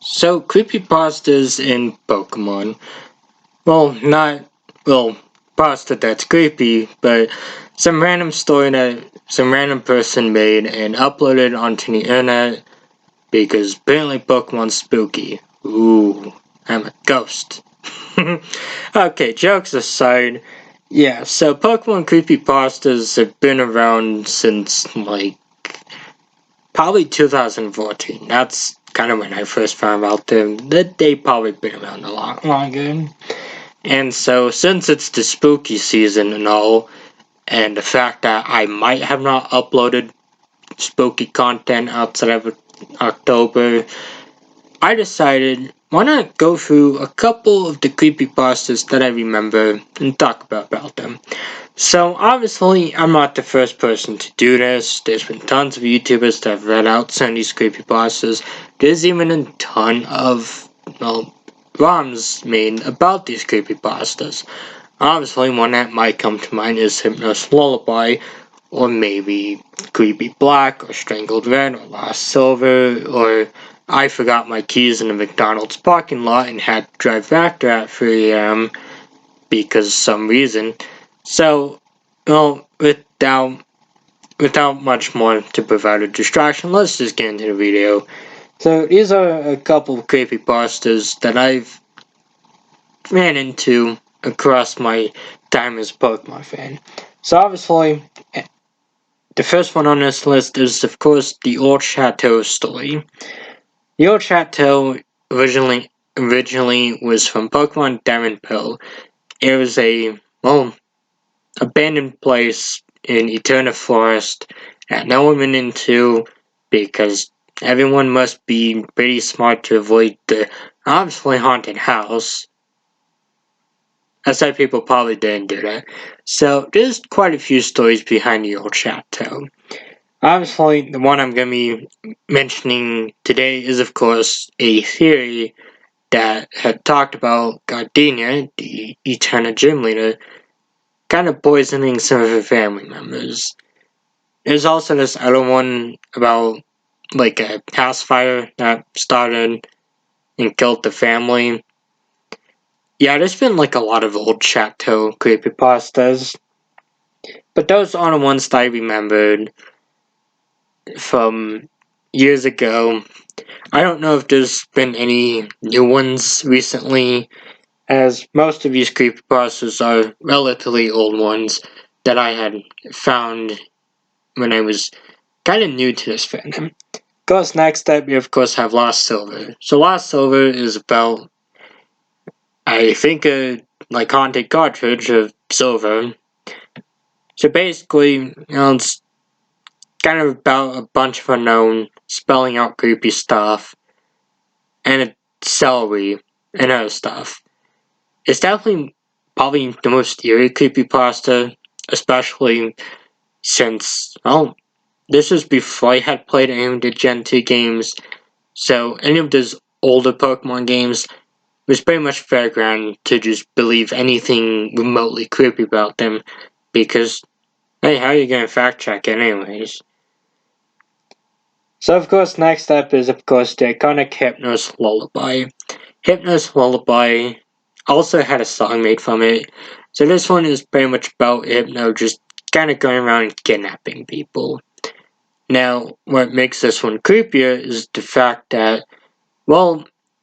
So, creepypastas in Pokemon. Not pasta that's creepy, but some random story that some random person made and uploaded onto the internet because apparently Pokemon's spooky. Ooh, I'm a ghost. Okay, jokes aside, yeah, so Pokemon creepypastas have been around since probably 2014. That's kind of when I first found out them. That they probably been around a lot longer. And so, since it's the spooky season and all, and the fact that I might have not uploaded spooky content outside of October, I decided why not go through a couple of the creepypastas that I remember and talk about them. So obviously, I'm not the first person to do this. There's been tons of YouTubers that have read out some of these creepypastas. There's even a ton of, ROMs made about these creepypastas. Obviously, one that might come to mind is Hypnos Lullaby, or maybe Creepy Black, or Strangled Red, or Lost Silver, or I forgot my keys in a McDonald's parking lot and had to drive back there at 3 a.m. because of some reason. So, without much more to provide a distraction, let's just get into the video. So, these are a couple of creepypastas that I've ran into across my time as a Pokemon fan. So, obviously, the first one on this list is, of course, the Old Chateau story. The Old Chateau originally was from Pokemon Diamond Pearl. It was a, abandoned place in Eterna Forest that no one went into because everyone must be pretty smart to avoid the obviously haunted house. Aside people probably didn't do that. So there's quite a few stories behind the Old Chateau. Obviously, the one I'm going to be mentioning today is, of course, a theory that had talked about Gardenia, the Eterna gym leader, kind of poisoning some of her family members. There's also this other one about a house fire that started and killed the family. Yeah, there's been a lot of old Chateau creepypastas, but those are the ones that I remembered from years ago. I don't know if there's been any new ones recently, as most of these creepypastas are relatively old ones that I had found when I was kind of new to this fandom. Of course, next up, we of course have Lost Silver. So Lost Silver is about, I think, a haunted cartridge of silver. So basically, it's kind of about a bunch of unknown spelling out creepy stuff and a celery and other stuff. It's definitely probably the most eerie creepypasta, especially since, this was before I had played any of the Gen 2 games, so any of those older Pokemon games was pretty much fairground to just believe anything remotely creepy about them, because, hey, how are you gonna fact check it anyways? So of course, next up is of course the iconic Hypnos Lullaby. Hypnos Lullaby also had a song made from it, so this one is pretty much about Hypno just kind of going around kidnapping people. Now, what makes this one creepier is the fact that,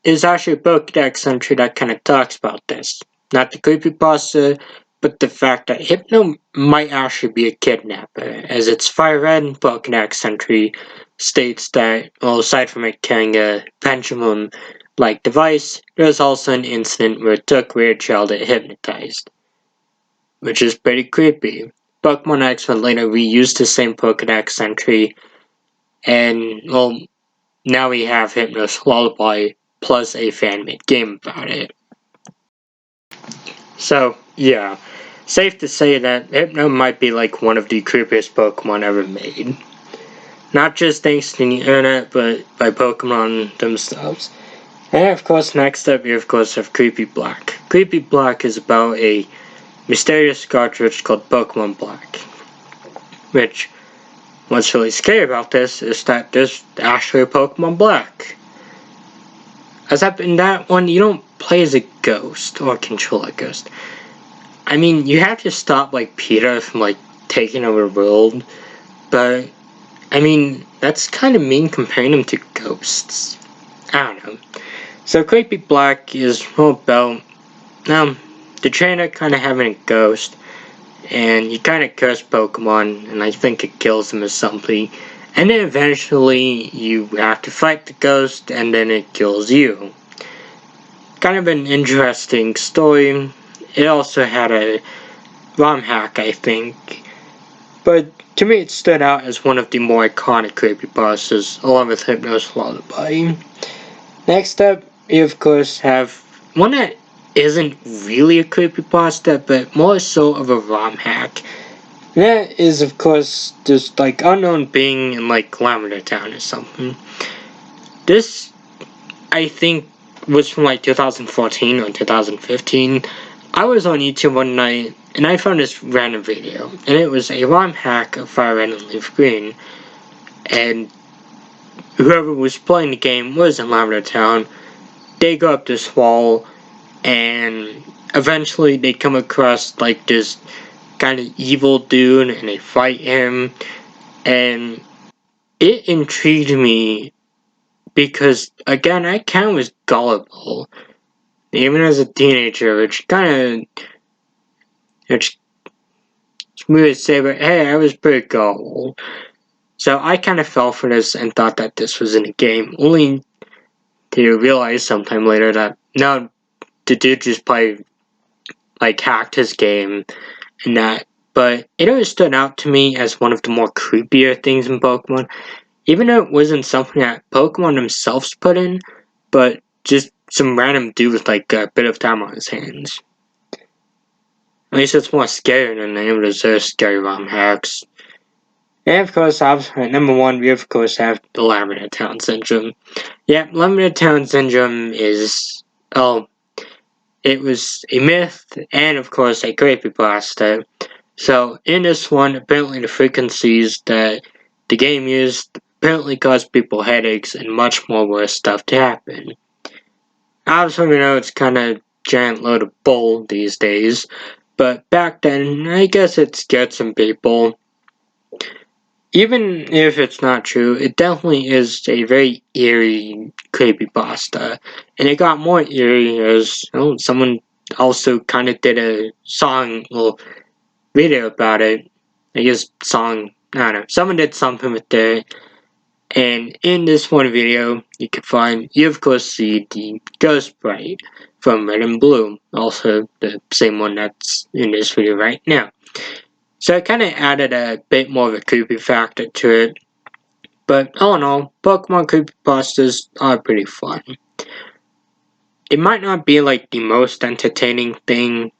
it's actually a Pokedex entry that kind of talks about this. Not the creepypasta, but the fact that Hypno might actually be a kidnapper, as its Fire Red Pokedex entry states that, aside from it carrying a pendulum-like device, there was also an incident where it took Rare Child to hypnotized, which is pretty creepy. Pokemon X would later reused the same Pokedex entry, and, now we have Hypnos Lullaby plus a fan-made game about it. So, yeah, safe to say that Hypno might be one of the creepiest Pokemon ever made. Not just thanks to the internet, but by Pokemon themselves. And of course, next up, we of course have Creepy Black. Creepy Black is about a mysterious cartridge called Pokemon Black. Which, what's really scary about this is that there's actually a Pokemon Black. Except in that one, you don't play as a ghost or control a ghost. I mean, you have to stop like Peter from like taking over the world, but I mean that's kind of mean comparing them to ghosts. I don't know. So Creepy Black is all about the trainer kind of having a ghost, and you kind of curse Pokemon, and I think it kills them or something. And then eventually you have to fight the ghost, and then it kills you. Kind of an interesting story. It also had a Romhack, I think. But to me, it stood out as one of the more iconic creepypastas, along with Hypnos Lullaby. Next up, we of course have one that isn't really a creepypasta, but more so of a ROM hack. That is, of course, just like unknown being in like Lavender Town or something. This, I think, was from like 2014 or 2015. I was on YouTube one night and I found this random video, and it was a ROM hack of Fire Red and Leaf Green. And whoever was playing the game was in Lavender Town. They go up this wall, and eventually they come across like this kind of evil dude, and they fight him, and it intrigued me because again I kind of was gullible, even as a teenager, which kind of, which it's weird to say, but hey, I was pretty gullible. So I kind of fell for this and thought that this was in a game, only to realize sometime later that no, the dude just played, like, hacked his game and that. But it always stood out to me as one of the more creepier things in Pokemon, even though it wasn't something that Pokemon themselves put in, but just some random dude with like a bit of time on his hands. At least it's more scary than any of those other scary ROM hacks. And of course, at number one, we of course have the Lavender Town Syndrome. Yeah, Lavender Town Syndrome is, oh, it was a myth and of course a creepypasta. So in this one, apparently the frequencies that the game used apparently caused people headaches and much more worse stuff to happen. Obviously, we know it's kind of giant load of bull these days, but back then, I guess it scared some people. Even if it's not true, it definitely is a very eerie creepypasta. And it got more eerie as someone also kind of did a song, well, video about it. I guess song, I don't know. Someone did something with it. And in this one video, you of course see the Ghost Sprite from Red and Blue. Also the same one that's in this video right now. So I kind of added a bit more of a creepy factor to it. But all in all, Pokemon creepypastas are pretty fun. It might not be like the most entertaining thing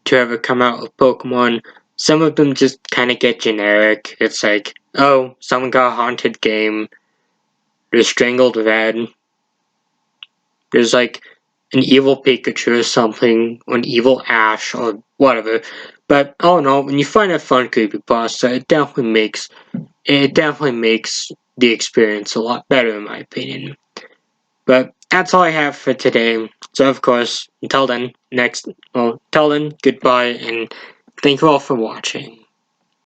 to ever come out of Pokemon. Some of them just kind of get generic. It's like, oh, someone got a haunted game. There's Strangled Red. There's like an evil Pikachu or something, or an evil Ash, or whatever. But all in all, when you find a fun creepypasta, it definitely makes the experience a lot better, in my opinion. But that's all I have for today. So of course, until then, goodbye, and thank you all for watching.